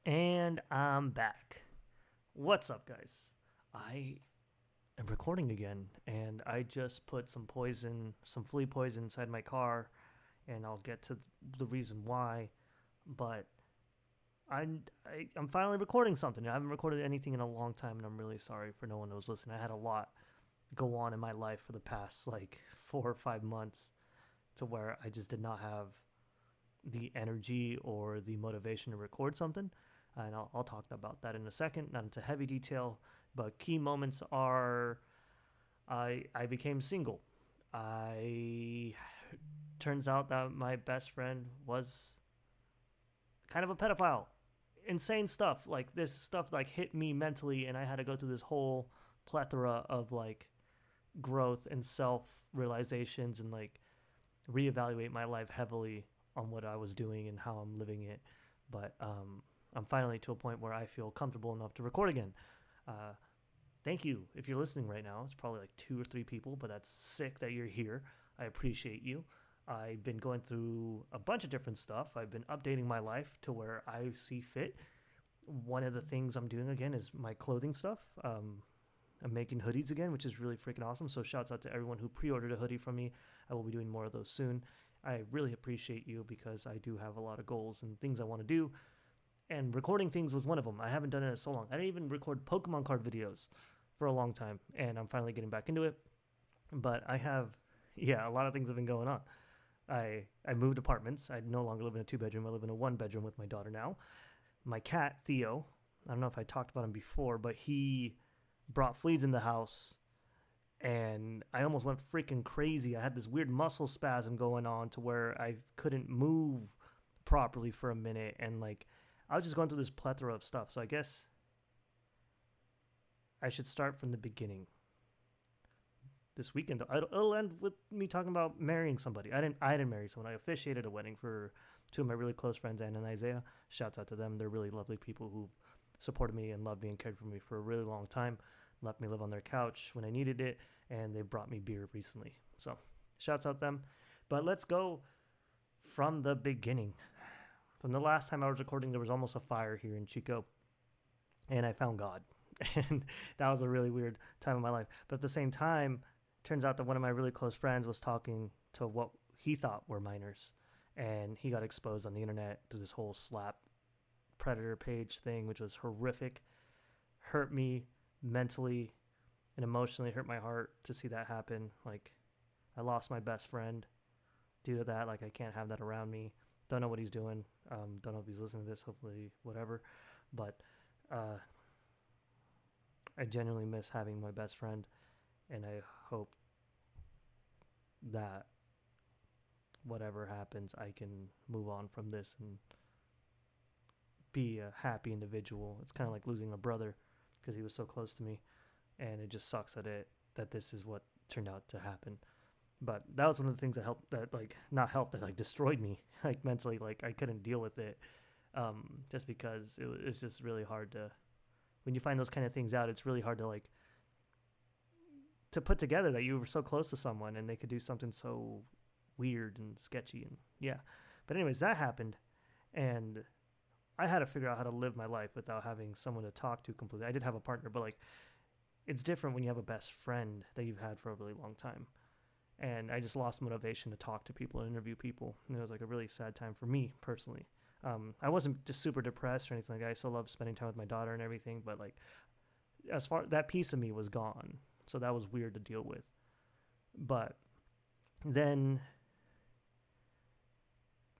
And I'm back. What's up, guys? I am recording again, and I just put some poison, some flea poison inside my car, and I'll get to the reason why. But I'm finally recording something. I haven't recorded anything in a long time, and I'm really sorry for no one who was listening. I had a lot go on in my life for the past like 4 or 5 months to where I just did not have the energy or the motivation to record something. And I'll talk about that in a second, not into heavy detail, but key moments are I became single. I turns out that my best friend was kind of a pedophile. Insane stuff. Like this stuff like hit me mentally and I had to go through this whole plethora of like growth and self realizations and like reevaluate my life heavily on what I was doing and how I'm living it. But I'm finally to a point where I feel comfortable enough to record again. Uh, Thank you if you're listening right now. It's probably like 2 or 3 people, but that's sick that you're here. I appreciate you. I've been going through a bunch of different stuff. I've been updating my life to where I see fit. One of the things I'm doing again is my clothing stuff. I'm making hoodies again, which is really freaking awesome. So shouts out to everyone who pre-ordered a hoodie from me. I will be doing more of those soon. I really appreciate you because I do have a lot of goals and things I want to do. And recording things was one of them. I haven't done it in so long. I didn't even record Pokemon card videos for a long time, and I'm finally getting back into it. But I have, yeah, a lot of things have been going on. I moved apartments. I no longer live in a 2 bedroom. I live in a 1 bedroom with my daughter now. My cat Theo, I don't know if I talked about him before, but he brought fleas in the house, and I almost went freaking crazy. I had this weird muscle spasm going on to where I couldn't move properly for a minute, and like I was just going through this plethora of stuff. So I guess I should start from the beginning. This weekend, it'll end with me talking about marrying somebody. I didn't marry someone. I officiated a wedding for two of my really close friends, Anna and Isaiah. Shouts out to them. They're really lovely people who supported me and loved me and cared for me for a really long time. Let me live on their couch when I needed it, and they brought me beer recently. So, shouts out them. But let's go from the beginning. From the last time I was recording, there was almost a fire here in Chico, and I found God. And that was a really weird time in my life. But at the same time, turns out that one of my really close friends was talking to what he thought were minors, and he got exposed on the internet through this whole slap predator page thing, which was horrific. Hurt me mentally and emotionally, hurt my heart to see that happen. Like, I lost my best friend due to that. Like, I can't have that around me. Don't know what he's doing. Don't know if he's listening to this. Hopefully, whatever. But I genuinely miss having my best friend, and I hope that whatever happens, I can move on from this and be a happy individual. It's kind of like losing a brother because he was so close to me, and it just sucks that this is what turned out to happen. But that was one of the things that helped, that like not helped, that like destroyed me like mentally. Like I couldn't deal with it, just because it's just really hard to, when you find those kind of things out, it's really hard to like to put together that you were so close to someone and they could do something so weird and sketchy. And yeah, but anyways, that happened, and I had to figure out how to live my life without having someone to talk to completely. I did have a partner, but like it's different when you have a best friend that you've had for a really long time. And I just lost motivation to talk to people and interview people. And it was like a really sad time for me personally. I wasn't just super depressed or anything like that. I still love spending time with my daughter and everything, but like as far that piece of me was gone, so that was weird to deal with. But then,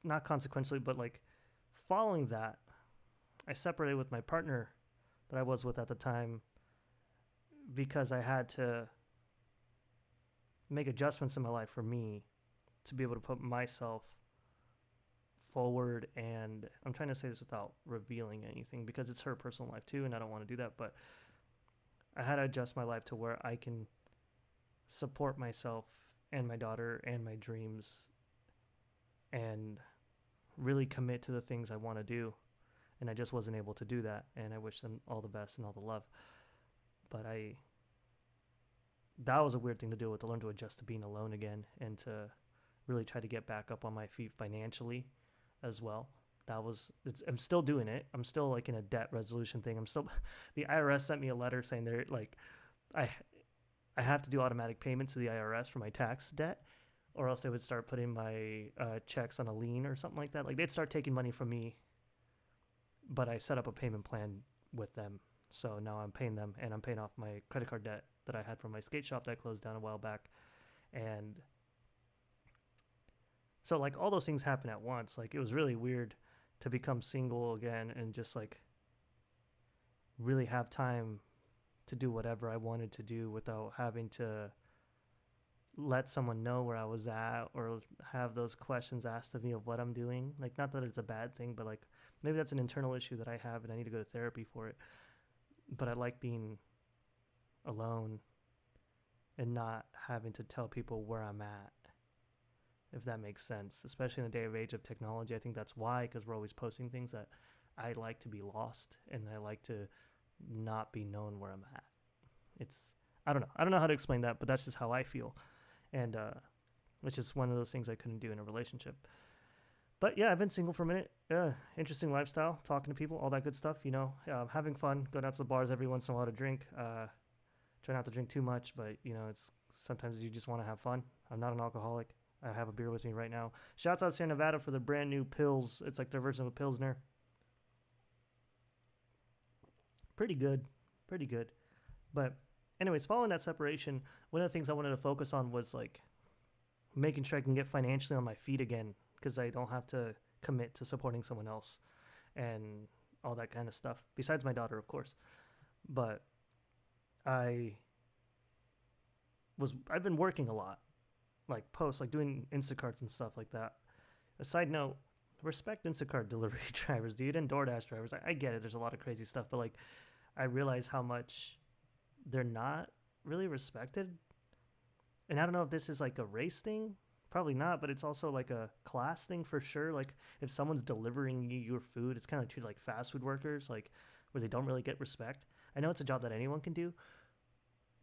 not consequentially, but like following that, I separated with my partner that I was with at the time because I had to make adjustments in my life for me to be able to put myself forward. And I'm trying to say this without revealing anything because it's her personal life too, and I don't want to do that, but I had to adjust my life to where I can support myself and my daughter and my dreams and really commit to the things I want to do. And I just wasn't able to do that, and I wish them all the best and all the love. But that was a weird thing to deal with, to learn to adjust to being alone again and to really try to get back up on my feet financially as well. I'm still doing it. I'm still like in a debt resolution thing. I'm still the IRS sent me a letter saying they're like I I have to do automatic payments to the IRS for my tax debt, or else they would start putting my checks on a lien or something like that. Like they'd start taking money from me, but I set up a payment plan with them. So now I'm paying them, and I'm paying off my credit card debt that I had from my skate shop that closed down a while back. And so like all those things happen at once. Like it was really weird to become single again and just like really have time to do whatever I wanted to do without having to let someone know where I was at or have those questions asked of me of what I'm doing. Like, not that it's a bad thing, but like maybe that's an internal issue that I have and I need to go to therapy for it. But I like being alone and not having to tell people where I'm at, if that makes sense. Especially in the day of age of technology, I think that's why, because we're always posting things that I like to be lost and I like to not be known where I'm at. It's I don't know how to explain that, but that's just how I feel. And it's just one of those things I couldn't do in a relationship. But yeah, I've been single for a minute. Interesting lifestyle, talking to people, all that good stuff. Having fun, going out to the bars every once in a while to drink. Try not to drink too much, but it's sometimes you just want to have fun. I'm not an alcoholic. I have a beer with me right now. Shouts out Sierra Nevada for the brand new Pils. It's like their version of a Pilsner. Pretty good. Pretty good. But anyways, following that separation, one of the things I wanted to focus on was like making sure I can get financially on my feet again, because I don't have to commit to supporting someone else and all that kind of stuff. Besides my daughter, of course. But I've been working a lot, like posts, like doing Instacarts and stuff like that. A side note, respect Instacart delivery drivers, dude, and DoorDash drivers. I get it. There's a lot of crazy stuff, but like I realize how much they're not really respected. And I don't know if this is like a race thing. Probably not, but it's also like a class thing for sure. Like if someone's delivering you your food, it's kind of treated like fast food workers, like where they don't really get respect. I know it's a job that anyone can do,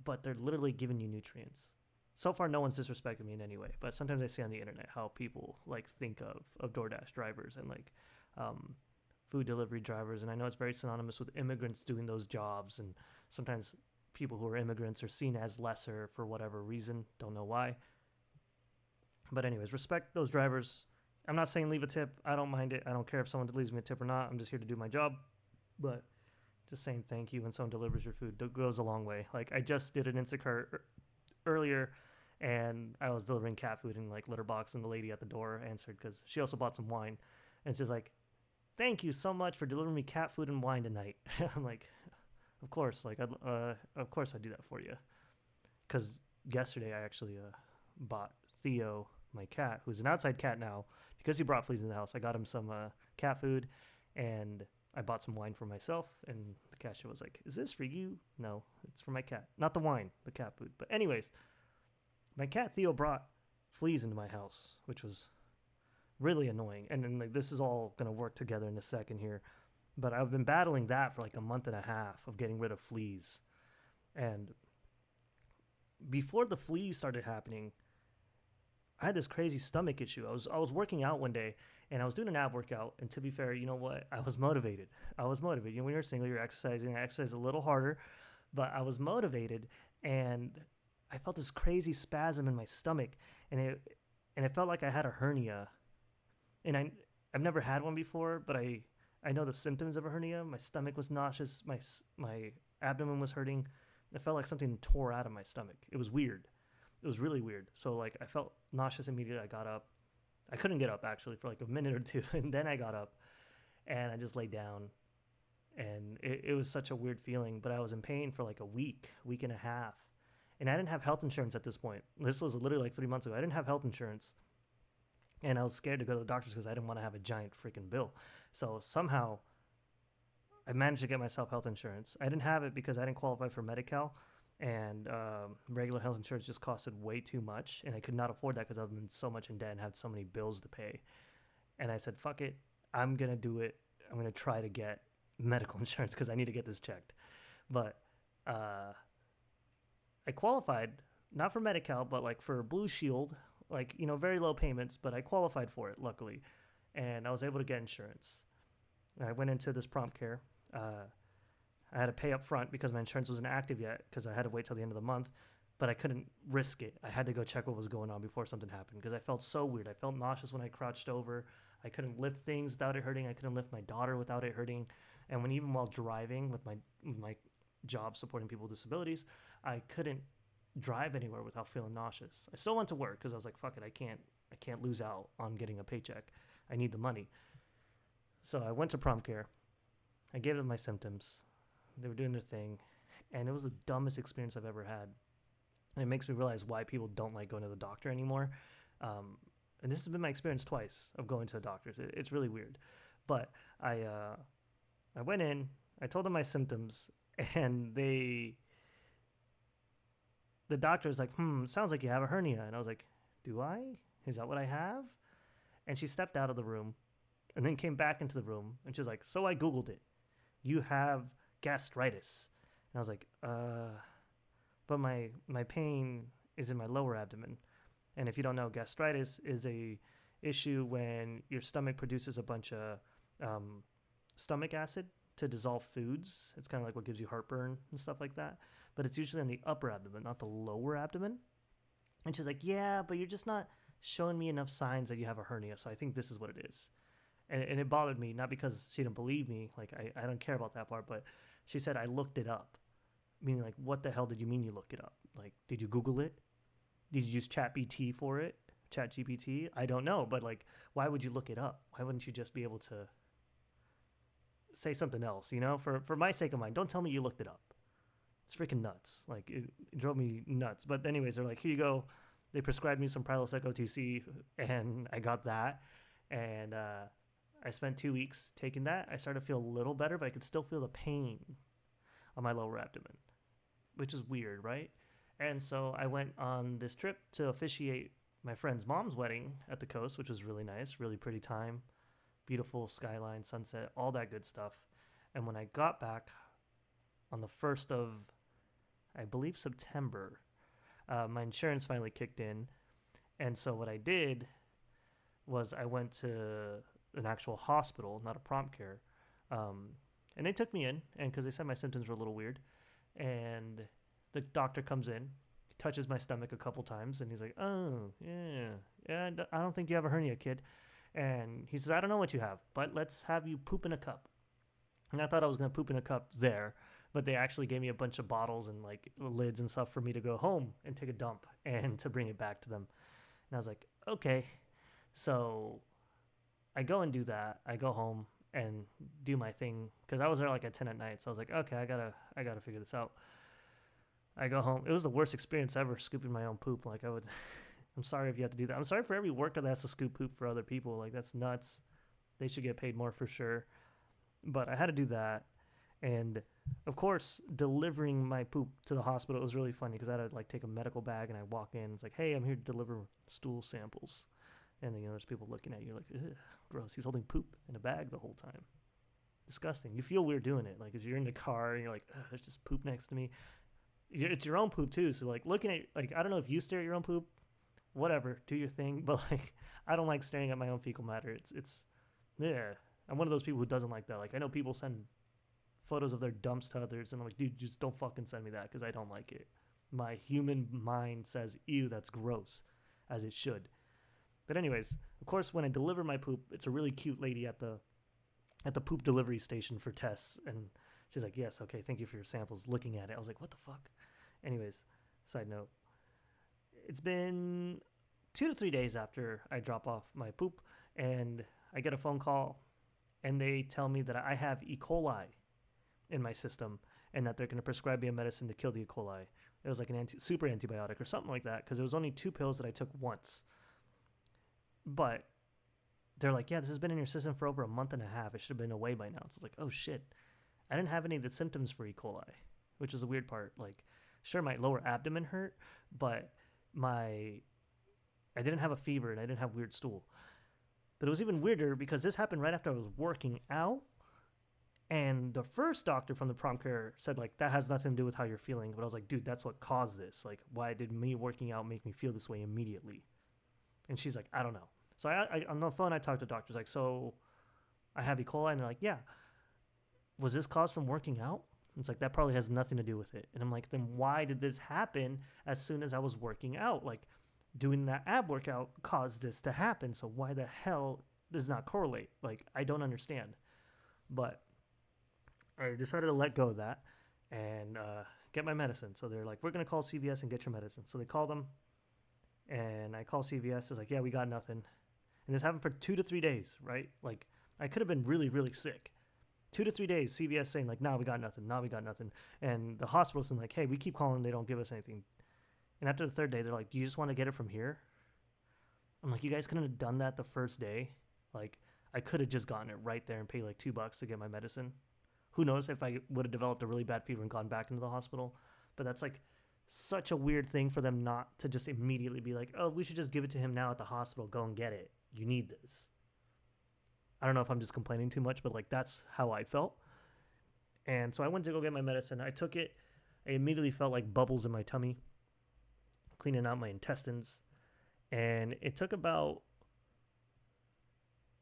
but they're literally giving you nutrients. So far, no one's disrespected me in any way, but sometimes I see on the internet how people like think of DoorDash drivers and like food delivery drivers. And I know it's very synonymous with immigrants doing those jobs. And sometimes people who are immigrants are seen as lesser for whatever reason. Don't know why. But anyways, respect those drivers. I'm not saying leave a tip. I don't mind it. I don't care if someone leaves me a tip or not. I'm just here to do my job. But just saying thank you when someone delivers your food goes a long way. Like I just did an Instacart earlier, and I was delivering cat food in like litter box, and the lady at the door answered because she also bought some wine, and she's like, "Thank you so much for delivering me cat food and wine tonight." I'm like, "Of course, like, of course I do that for you." Because yesterday I actually bought Theo, my cat, who's an outside cat now, because he brought fleas in the house. I got him some cat food, and I bought some wine for myself, and the cashier was like, "Is this for you?" "No, it's for my cat." Not the wine, the cat food. But anyways, my cat Theo brought fleas into my house, which was really annoying. And then like this is all going to work together in a second here. But I've been battling that for like a month and a half of getting rid of fleas. And before the fleas started happening, I had this crazy stomach issue. I was working out one day, and I was doing an ab workout. And to be fair, you know what? I was motivated. When you're single, you're exercising. I exercise a little harder, but I was motivated, and I felt this crazy spasm in my stomach, and it felt like I had a hernia. And I've never had one before, but I know the symptoms of a hernia. My stomach was nauseous. My abdomen was hurting. It felt like something tore out of my stomach. It was weird. It was really weird. So like I felt nauseous immediately. I got up. I couldn't get up actually for like a minute or two, and then I got up and I just laid down, and it was such a weird feeling. But I was in pain for like a week and a half, and I didn't have health insurance at this point. This was literally like 3 months ago. I didn't have health insurance, and I was scared to go to the doctors because I didn't want to have a giant freaking bill. So somehow I managed to get myself health insurance. I didn't have it because I didn't qualify for Medi-Cal, and regular health insurance just costed way too much, and I could not afford that because I've been so much in debt and had so many bills to pay. And I said, fuck it, I'm going to do it. I'm going to try to get medical insurance because I need to get this checked. But I qualified, not for Medi-Cal, but like for Blue Shield, like, very low payments, but I qualified for it, luckily. and I was able to get insurance. I went into this prompt care. I had to pay up front because my insurance wasn't active yet because I had to wait till the end of the month, but I couldn't risk it. I had to go check what was going on before something happened because I felt so weird. I felt nauseous when I crouched over. I couldn't lift things without it hurting. I couldn't lift my daughter without it hurting. And when even while driving with my job supporting people with disabilities, I couldn't drive anywhere without feeling nauseous. I still went to work because I was like, fuck it, I can't lose out on getting a paycheck. I need the money. So I went to prompt care. I gave them my symptoms. They were doing their thing, and it was the dumbest experience I've ever had. And it makes me realize why people don't like going to the doctor anymore. And this has been my experience twice of going to the doctors. It's really weird. But I went in, I told them my symptoms, and the doctor was like, sounds like you have a hernia. And I was like, do I? Is that what I have? And she stepped out of the room and then came back into the room, and she was like, so I Googled it. You have gastritis. And I was like, but my pain is in my lower abdomen. And if you don't know, gastritis is a issue when your stomach produces a bunch of stomach acid to dissolve foods. It's kind of like what gives you heartburn and stuff like that. But it's usually in the upper abdomen, not the lower abdomen. And she's like, yeah, but you're just not showing me enough signs that you have a hernia. So I think this is what it is. And it bothered me, not because she didn't believe me. Like, I don't care about that part. But she said, I looked it up. Meaning, like, what the hell did you mean you looked it up? Like, did you Google it? Did you use ChatGPT for it? ChatGPT? I don't know. But, like, why would you look it up? Why wouldn't you just be able to say something else, you know? For my sake of mine, don't tell me you looked it up. It's freaking nuts. Like, it drove me nuts. But anyways, they're like, here you go. They prescribed me some Prilosec OTC, and I got that. And I spent 2 weeks taking that. I started to feel a little better, but I could still feel the pain on my lower abdomen, which is weird, right? And so I went on this trip to officiate my friend's mom's wedding at the coast, which was really nice, really pretty time, beautiful skyline, sunset, all that good stuff. And when I got back on the 1st of, I believe, September, my insurance finally kicked in. And so what I did was I went to an actual hospital, not a prompt care. And they took me in, and because they said my symptoms were a little weird. And the doctor comes in, touches my stomach a couple times, and he's like, oh, yeah, I don't think you have a hernia, kid. And he says, I don't know what you have, but let's have you poop in a cup. And I thought I was going to poop in a cup there, but they actually gave me a bunch of bottles and like lids and stuff for me to go home and take a dump and to bring it back to them. And I was like, okay. So I go and do that. I go home and do my thing because I was there like at 10 at night. So I was like, okay, I gotta figure this out. I go home. It was the worst experience ever, scooping my own poop. Like I'm sorry if you have to do that. I'm sorry for every worker that has to scoop poop for other people. Like, that's nuts. They should get paid more for sure. But I had to do that. And of course, delivering my poop to the hospital was really funny because I had to like take a medical bag and I walk in. It's like, hey, I'm here to deliver stool samples. And then, there's people looking at you like, ugh, gross. He's holding poop in a bag the whole time. Disgusting. You feel weird doing it. Like, as you're in the car and you're like, ugh, there's just poop next to me. It's your own poop too. So like looking at, like, I don't know if you stare at your own poop, whatever, do your thing. But like, I don't like staring at my own fecal matter. It's yeah. I'm one of those people who doesn't like that. Like, I know people send photos of their dumps to others, and I'm like, dude, just don't fucking send me that because I don't like it. My human mind says, ew, that's gross, as it should. But anyways, of course, when I deliver my poop, it's a really cute lady at the poop delivery station for tests, and she's like, yes, okay, thank you for your samples. Looking at it, I was like, what the fuck? Anyways, side note, it's been 2 to 3 days after I drop off my poop, and I get a phone call, and they tell me that I have E. coli in my system, and that they're going to prescribe me a medicine to kill the E. coli. It was like an super antibiotic or something like that, because it was only 2 pills that I took once. But they're like, yeah, this has been in your system for over a month and a half. It should have been away by now. So it's like, oh shit. I didn't have any of the symptoms for E. coli, which is the weird part. Like, sure, my lower abdomen hurt, but I didn't have a fever and I didn't have weird stool. But it was even weirder because this happened right after I was working out. And the first doctor from the prompt care said, like, that has nothing to do with how you're feeling. But I was like, dude, that's what caused this. Like, why did me working out make me feel this way immediately? And she's like, I don't know. So I on the phone, I talked to doctors like, so I have E. coli, and they're like, yeah. Was this caused from working out? It's like that probably has nothing to do with it. And I'm like, then why did this happen as soon as I was working out? Like doing that ab workout caused this to happen. So why the hell does not correlate? Like I don't understand. But I decided to let go of that and get my medicine. So they're like, we're gonna call CVS and get your medicine. So they call them, and I call CVS. It's like, yeah, we got nothing. And this happened for 2 to 3 days, right? Like I could have been really, really sick. 2 to 3 days, CVS saying like, "Nah, we got nothing. Nah, we got nothing." And the hospital's saying like, "Hey, we keep calling, they don't give us anything." And after the third day, they're like, "Do you just want to get it from here?" I'm like, "You guys couldn't have done that the first day. Like, I could have just gotten it right there and paid like $2 to get my medicine. Who knows if I would have developed a really bad fever and gone back into the hospital?" But that's like such a weird thing for them not to just immediately be like, "Oh, we should just give it to him now at the hospital. Go and get it. You need this." I don't know if I'm just complaining too much, but like that's how I felt. And so I went to go get my medicine. I took it. I immediately felt like bubbles in my tummy, cleaning out my intestines. And it took about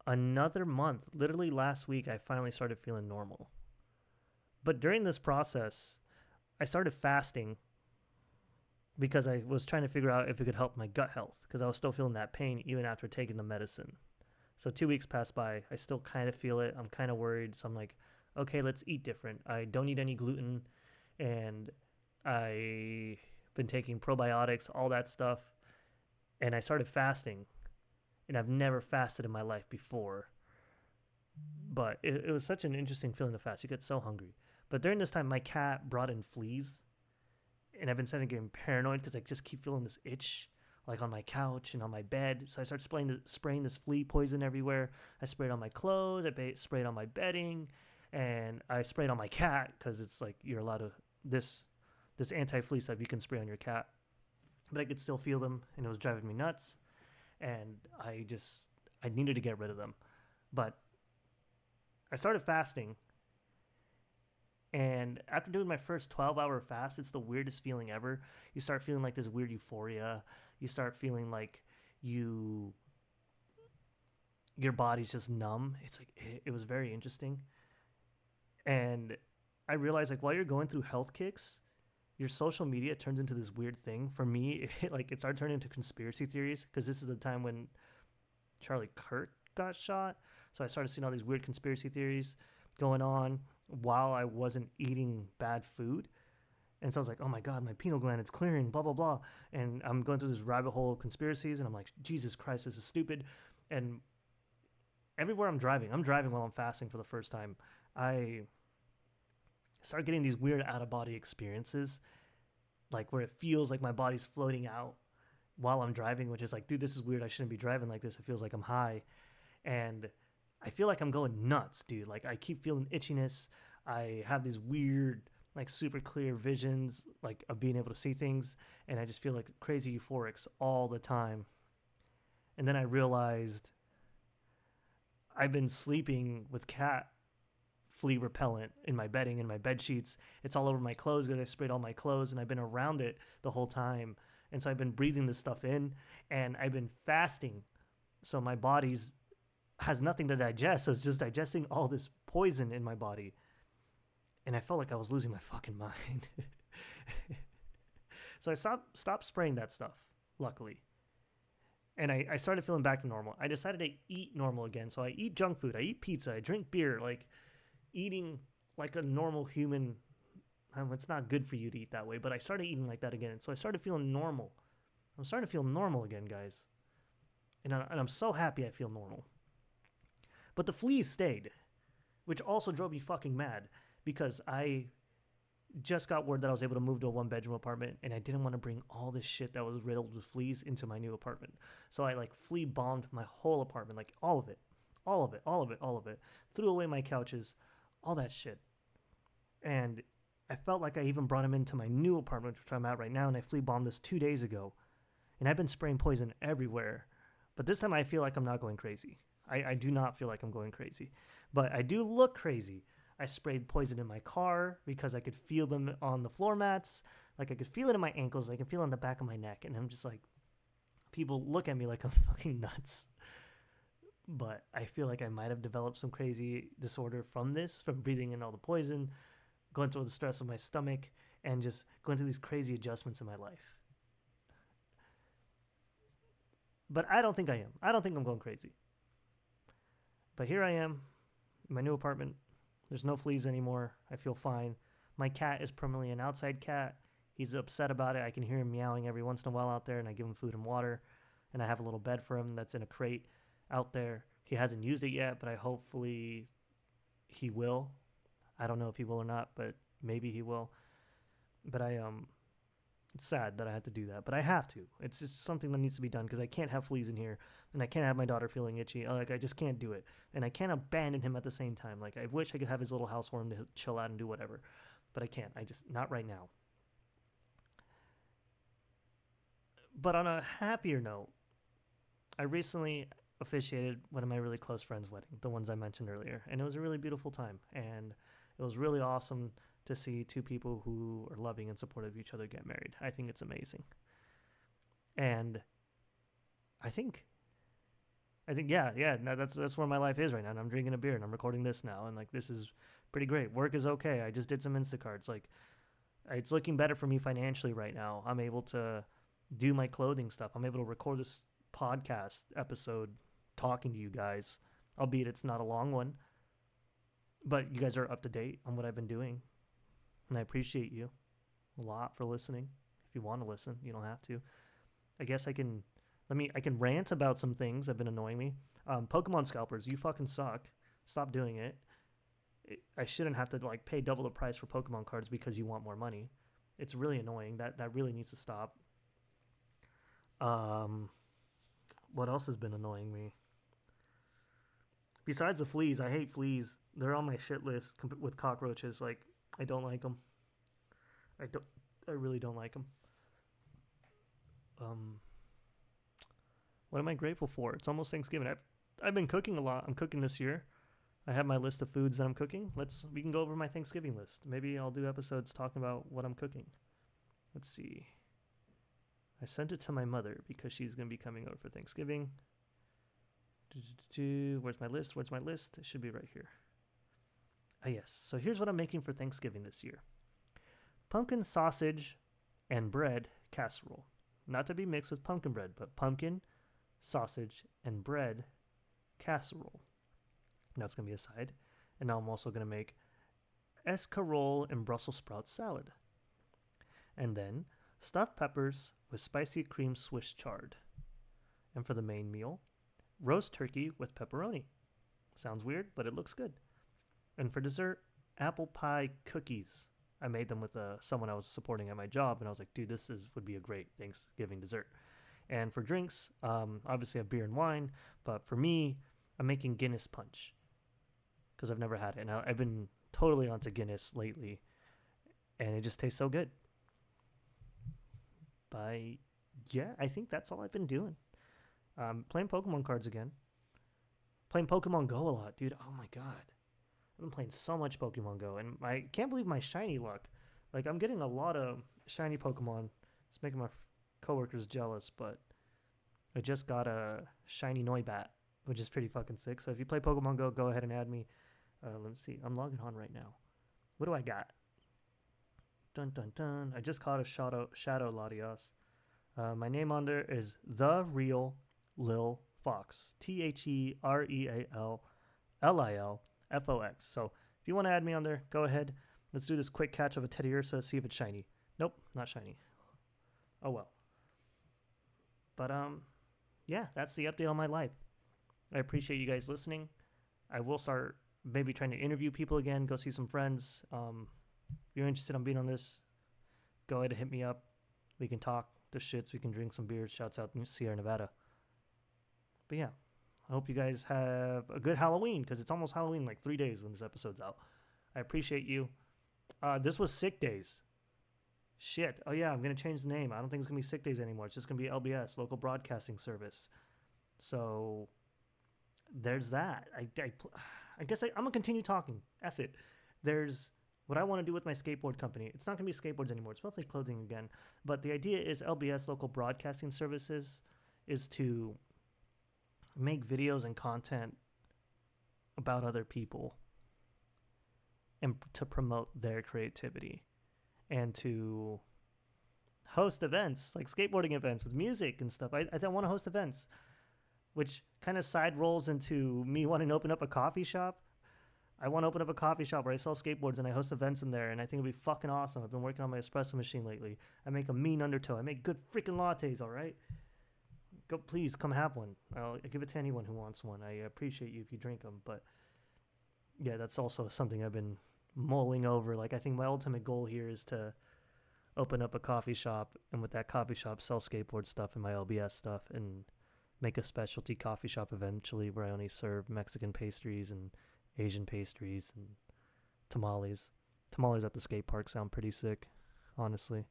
another month. Literally last week, I finally started feeling normal. But during this process, I started fasting because I was trying to figure out if it could help my gut health because I was still feeling that pain even after taking the medicine. So 2 weeks passed by. I still kind of feel it. I'm kind of worried. So I'm like, okay, let's eat different. I don't eat any gluten, and I've been taking probiotics, all that stuff. And I started fasting, and I've never fasted in my life before. But it was such an interesting feeling to fast. You get so hungry. But during this time, my cat brought in fleas, and I've been starting to get paranoid because I just keep feeling this itch like on my couch and on my bed. So I started spraying this flea poison everywhere. I sprayed on my clothes, I sprayed on my bedding, and I sprayed on my cat because it's like you're allowed to this anti-flea stuff you can spray on your cat. But I could still feel them, and it was driving me nuts. And I needed to get rid of them. But I started fasting, and after doing my first 12-hour fast, it's the weirdest feeling ever. You start feeling like this weird euphoria. You start feeling like your body's just numb. It's like it was very interesting. And I realized like while you're going through health kicks, your social media turns into this weird thing. For me, it started turning into conspiracy theories because this is the time when Charlie Kirk got shot. So I started seeing all these weird conspiracy theories going on while I wasn't eating bad food. And so I was like, oh my God, my pineal gland is clearing, blah, blah, blah. And I'm going through this rabbit hole of conspiracies, and I'm like, Jesus Christ, this is stupid. And everywhere I'm driving while I'm fasting for the first time. I start getting these weird out-of-body experiences, like where it feels like my body's floating out while I'm driving, which is like, dude, this is weird. I shouldn't be driving like this. It feels like I'm high. And I feel like I'm going nuts, dude. Like I keep feeling itchiness. I have these weird, like super clear visions, like of being able to see things. And I just feel like crazy euphorics all the time. And then I realized I've been sleeping with cat flea repellent in my bedding, in my bed sheets. It's all over my clothes because I sprayed all my clothes, and I've been around it the whole time. And so I've been breathing this stuff in, and I've been fasting. So my body's has nothing to digest. So it's just digesting all this poison in my body. And I felt like I was losing my fucking mind. So I stopped spraying that stuff, luckily. And I started feeling back to normal. I decided to eat normal again. So I eat junk food. I eat pizza. I drink beer. Like eating like a normal human. It's not good for you to eat that way, but I started eating like that again. So I started feeling normal. I'm starting to feel normal again, guys. And I'm so happy I feel normal. But the fleas stayed, which also drove me fucking mad because I just got word that I was able to move to a 1-bedroom apartment, and I didn't want to bring all this shit that was riddled with fleas into my new apartment. So I like flea bombed my whole apartment, like all of it. Threw away my couches, all that shit. And I felt like I even brought him into my new apartment, which I'm at right now, and I flea bombed this 2 days ago. And I've been spraying poison everywhere. But this time I feel like I'm not going crazy. I do not feel like I'm going crazy. But I do look crazy. I sprayed poison in my car because I could feel them on the floor mats. Like I could feel it in my ankles. I can feel it on the back of my neck. And I'm just like, people look at me like I'm fucking nuts. but I feel like I might have developed some crazy disorder from this, from breathing in all the poison, going through the stress of my stomach, and just going through these crazy adjustments in my life. But I don't think I am. I don't think I'm going crazy. But here I am in my new apartment. There's no fleas anymore. I feel fine. My cat is permanently an outside cat. He's upset about it. I can hear him meowing every once in a while out there, and I give him food and water. And I have a little bed for him that's in a crate out there. He hasn't used it yet, but I hopefully he will. I don't know if he will or not, but maybe he will. But it's sad that I had to do that, but I have to. It's just something that needs to be done because I can't have fleas in here, and I can't have my daughter feeling itchy. Like I just can't do it, and I can't abandon him at the same time. Like I wish I could have his little house for him to chill out and do whatever, but I can't. I just not right now. But on a happier note, I recently officiated one of my really close friends' wedding, the ones I mentioned earlier, and it was a really beautiful time, and it was really awesome to see two people who are loving and supportive of each other get married. I think it's amazing. And I think yeah, no, that's where my life is right now. And I'm drinking a beer and I'm recording this now, and like this is pretty great. Work is okay. I just did some Instacarts. Like it's looking better for me financially right now. I'm able to do my clothing stuff. I'm able to record this podcast episode talking to you guys, albeit it's not a long one. But you guys are up to date on what I've been doing. And I appreciate you a lot for listening. If you want to listen, you don't have to. I guess I can rant about some things that have been annoying me. Pokemon scalpers, you fucking suck. Stop doing it. I shouldn't have to like pay double the price for Pokemon cards because you want more money. It's really annoying. That really needs to stop. What else has been annoying me? Besides the fleas, I hate fleas. They're on my shit list with cockroaches. Like I don't like them. I really don't like them. What am I grateful for? It's almost Thanksgiving. I've been cooking a lot. I'm cooking this year. I have my list of foods that I'm cooking. We can go over my Thanksgiving list. Maybe I'll do episodes talking about what I'm cooking. Let's see. I sent it to my mother because she's going to be coming over for Thanksgiving. Where's my list? It should be right here. Yes. So here's what I'm making for Thanksgiving this year. Pumpkin sausage and bread casserole. Not to be mixed with pumpkin bread, but pumpkin, sausage, and bread casserole. That's going to be a side. And now I'm also going to make escarole and Brussels sprout salad. And then stuffed peppers with spicy cream Swiss chard. And for the main meal, roast turkey with pepperoni. Sounds weird, but it looks good. And for dessert, apple pie cookies. I made them with someone I was supporting at my job, and I was like, dude, would be a great Thanksgiving dessert. And for drinks, obviously I have beer and wine, but for me, I'm making Guinness punch because I've never had it. And I've been totally onto Guinness lately, and it just tastes so good. But yeah, I think that's all I've been doing. Playing Pokemon cards again. Playing Pokemon Go a lot, dude. Oh my god. I've been playing so much Pokemon Go, and I can't believe my shiny luck. Like, I'm getting a lot of shiny Pokemon. It's making my coworkers jealous, but I just got a shiny Noibat, which is pretty fucking sick. So if you play Pokemon Go, go ahead and add me. Let me see. I'm logging on right now. What do I got? Dun dun dun. I just caught a Shadow Latios. My name on there is The Real Lil Fox. TheRealLilFox. So if you want to add me on there, go ahead. Let's do this quick catch of a Teddy Ursa, see if it's shiny. Nope, not shiny. Oh well. But yeah, that's the update on my life. I appreciate you guys listening. I will start maybe trying to interview people again, go see some friends. If you're interested in being on this, go ahead and hit me up. We can talk the shits. We can drink some beers. Shouts out to Sierra Nevada. But yeah, I hope you guys have a good Halloween because it's almost Halloween, like 3 days when this episode's out. I appreciate you. This was Sick Days. Shit. Oh yeah, I'm going to change the name. I don't think it's going to be Sick Days anymore. It's just going to be LBS, Local Broadcasting Service. So there's that. I guess I'm going to continue talking. F it. There's what I want to do with my skateboard company. It's not going to be skateboards anymore. It's mostly clothing again. But the idea is LBS, Local Broadcasting Services, is to make videos and content about other people and to promote their creativity and to host events like skateboarding events with music and stuff. I want to host events, which kind of side rolls into me wanting to open up a coffee shop. I want to open up a coffee shop where I sell skateboards and I host events in there, and I think it'd be fucking awesome. I've been working on my espresso machine lately. I make a mean undertow. I make good freaking lattes, all right? Go, please come have one. I'll give it to anyone who wants one. I appreciate you if you drink them, but yeah, that's also something I've been mulling over. Like, I think my ultimate goal here is to open up a coffee shop, and with that coffee shop, sell skateboard stuff and my LBS stuff, and make a specialty coffee shop eventually where I only serve Mexican pastries and Asian pastries and tamales. Tamales at the skate park sound pretty sick, honestly.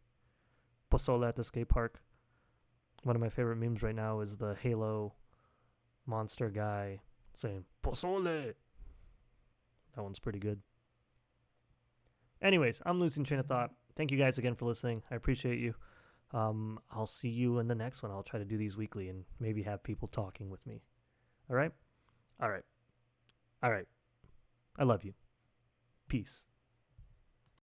Pozole at the skate park. One of my favorite memes right now is the Halo monster guy saying pozole. That one's pretty good. Anyways, I'm losing train of thought. Thank you guys again for listening. I appreciate you. I'll see you in the next one. I'll try to do these weekly and maybe have people talking with me. All right? All right. All right. I love you. Peace.